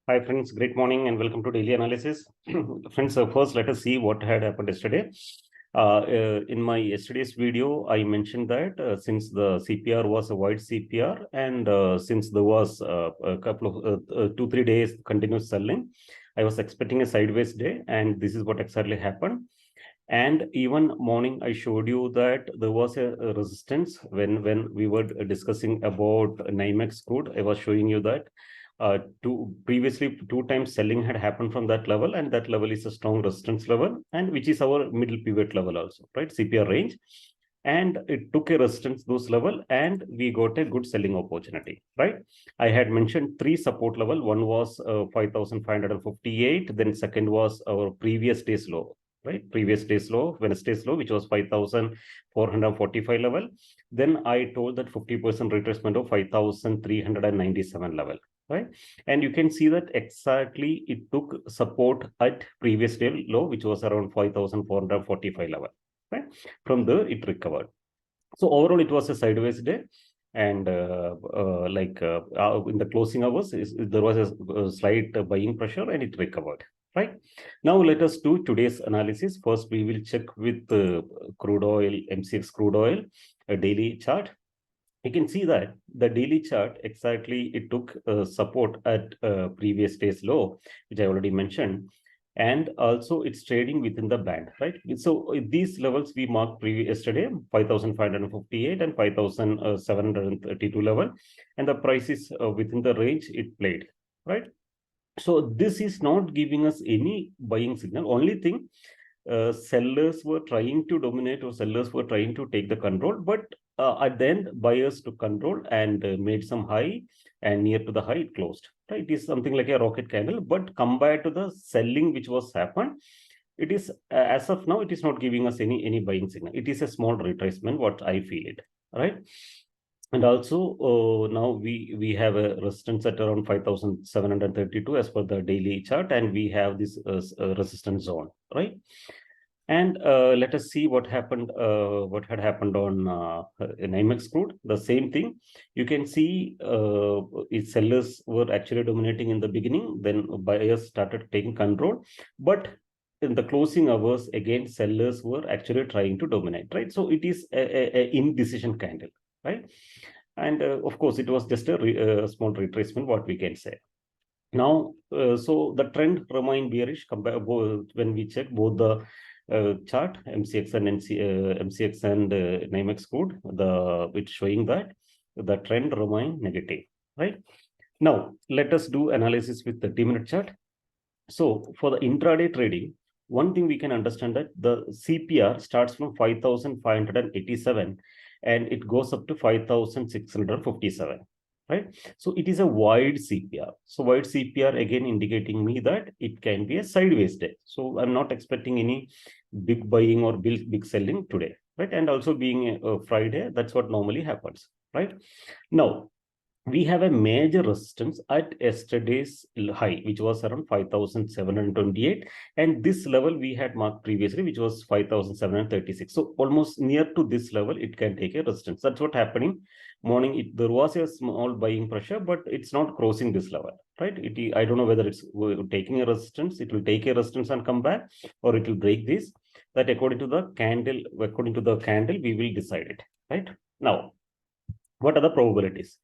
Hi friends, great morning and welcome to Daily Analysis. Friends, first let us see what had happened yesterday. In my yesterday's video, I mentioned that since the CPR was a wide CPR and since there was a couple of 2-3 days continuous selling, I was expecting a sideways day, and this is what exactly happened. And even morning, I showed you that there was a resistance when we were discussing about NYMEX crude. I was showing you that previously 2 times selling had happened from that level, and that level is a strong resistance level, and which is our middle pivot level also, right? CPR range. And it took a resistance those level, and we got a good selling opportunity, right? I had mentioned 3 support level. One was 5,558. Then second was our previous day's low, right? Previous day's low, Wednesday's low, which was 5,445 level. Then I told that 50% retracement of 5,397 level, right? And you can see that exactly it took support at previous day low, which was around 5,445 level, right? From there, it recovered. So overall, it was a sideways day. And in the closing hours, there was a slight buying pressure, and it recovered. Right now, let us do today's analysis. First, we will check with crude oil, MCX crude oil, a daily chart. You can see that the daily chart exactly it took support at previous day's low, which I already mentioned, and also it's trading within the band, right? So these levels we marked yesterday, 5,558 and 5,732 level, and the price is within the range it played, right? So this is not giving us any buying signal. Only thing, sellers were trying to dominate, or sellers were trying to take the control, but at the end, buyers took control and made some high, and near to the high, it closed. Right? It is something like a rocket candle, but compared to the selling which was happened, it is as of now, it is not giving us any buying signal. It is a small retracement, what I feel it, right? And also now we have a resistance at around 5,732 as per the daily chart, and we have this resistance zone, right? And let us see what happened. What had happened on NYMEX crude? The same thing. You can see its sellers were actually dominating in the beginning. Then buyers started taking control, but in the closing hours, again sellers were actually trying to dominate. Right. So it is a indecision candle. Right. And of course, it was just a small retracement. What we can say. Now, so the trend remained bearish when we check both the chart MCX and MCX and NYMEX crude. It's showing that the trend remained negative, right? Now, let us do analysis with the 30-minute chart. So for the intraday trading, one thing we can understand that the CPR starts from 5,587 and it goes up to 5,657. Right? So it is a wide CPR. So wide CPR again indicating me that it can be a sideways day. So I'm not expecting any big buying or big selling today. Right? And also being a Friday, that's what normally happens. Right? Now, we have a major resistance at yesterday's high, which was around 5,728. And this level we had marked previously, which was 5,736. So almost near to this level, it can take a resistance. That's what happening. Morning, there was a small buying pressure, but it's not crossing this level, right? I don't know whether it's taking a resistance. It will take a resistance and come back, or it will break this. That according to the candle, we will decide it, right? Now, what are the probabilities?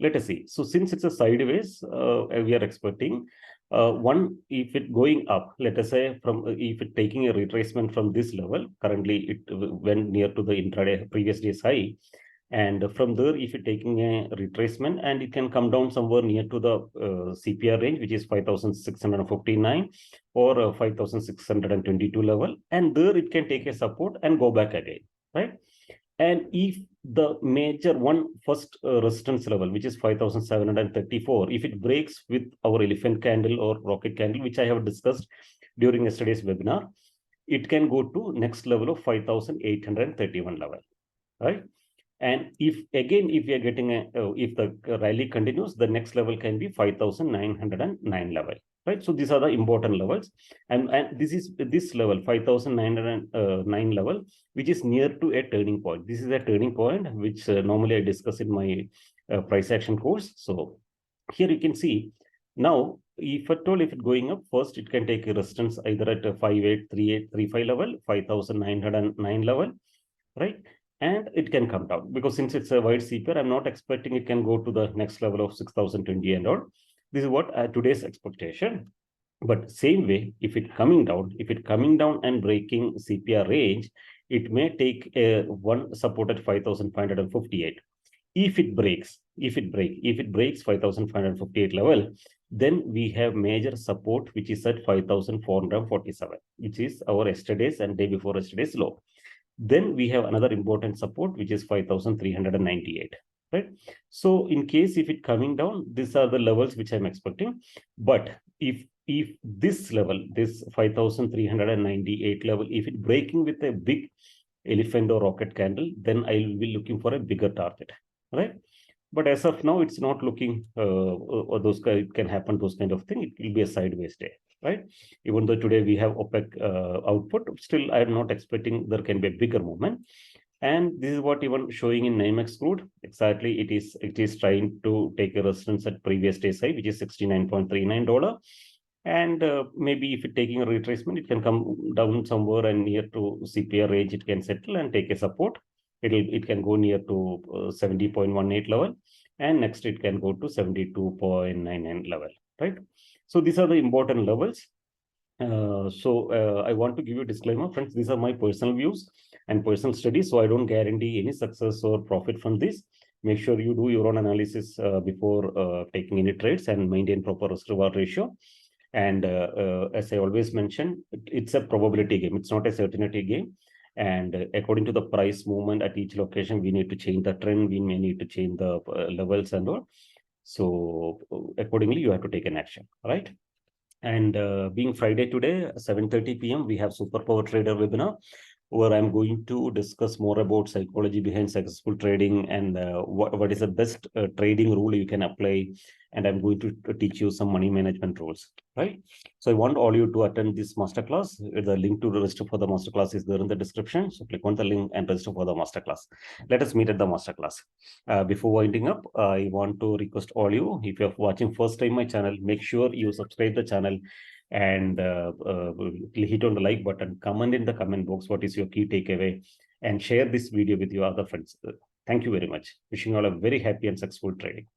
Let us see. So since it's a sideways, we are expecting one, if it going up, let us say if it taking a retracement from this level, currently it went near to the intraday previous day's high. And from there, if it taking a retracement, and it can come down somewhere near to the CPR range, which is 5,659 or 5,622 level. And there it can take a support and go back again, right? And if the major one first resistance level, which is 5,734, if it breaks with our elephant candle or rocket candle, which I have discussed during yesterday's webinar, it can go to next level of 5,831 level, right? And if we are getting if the rally continues, the next level can be 5,909 level, right? So these are the important levels, and this is this level 5,909 level, which is near to a turning point. This is a turning point which normally I discuss in my price action course. So here you can see Now, if at all, if it's going up, first it can take a resistance either at a 583835 level, 5909 level, right? And it can come down because since it's a wide CPR, I'm not expecting it can go to the next level of 6020 and all. This is what today's expectation. But same way, if it coming down and breaking CPR range, it may take one support at 5558. If it breaks 5558 level, then we have major support which is at 5447, which is our yesterday's and day before yesterday's low. Then we have another important support which is 5398, right? So in case if it coming down, these are the levels which I'm expecting. But if this level, this 5398 level, if it breaking with a big elephant or rocket candle, then I will be looking for a bigger target, right? But as of now, it's not looking, or those can happen, those kind of thing. It will be a sideways day, right? Even though today we have OPEC output, still I am not expecting there can be a bigger movement. And this is what even showing in NYMEX crude. Exactly, it is trying to take a resistance at previous day's high, which is $69.39. And maybe if it taking a retracement, it can come down somewhere and near to CPR range, it can settle and take a support. It can go near to 70.18 level, and next it can go to 72.99 level, right? So these are the important levels. I want to give you a disclaimer, friends. These are my personal views and personal studies, so I don't guarantee any success or profit from this. Make sure you do your own analysis before taking any trades and maintain proper risk-reward ratio. And as I always mention, it's a probability game. It's not a certainty game. And according to the price movement at each location, we need to change the trend. We may need to change the levels and all. So accordingly, you have to take an action, right? And being Friday today, 7:30 p.m., we have Superpower Trader webinar, where I'm going to discuss more about psychology behind successful trading and what is the best trading rule you can apply. And I'm going to teach you some money management rules, right? So I want all you to attend this masterclass. The link to register for the masterclass is there in the description. So click on the link and register for the masterclass. Let us meet at the masterclass. Before winding up, I want to request all you, if you're watching first time my channel, make sure you subscribe the channel and hit on the like button, comment in the comment box what is your key takeaway, and share this video with your other friends. Thank you very much. Wishing you all a very happy and successful trading.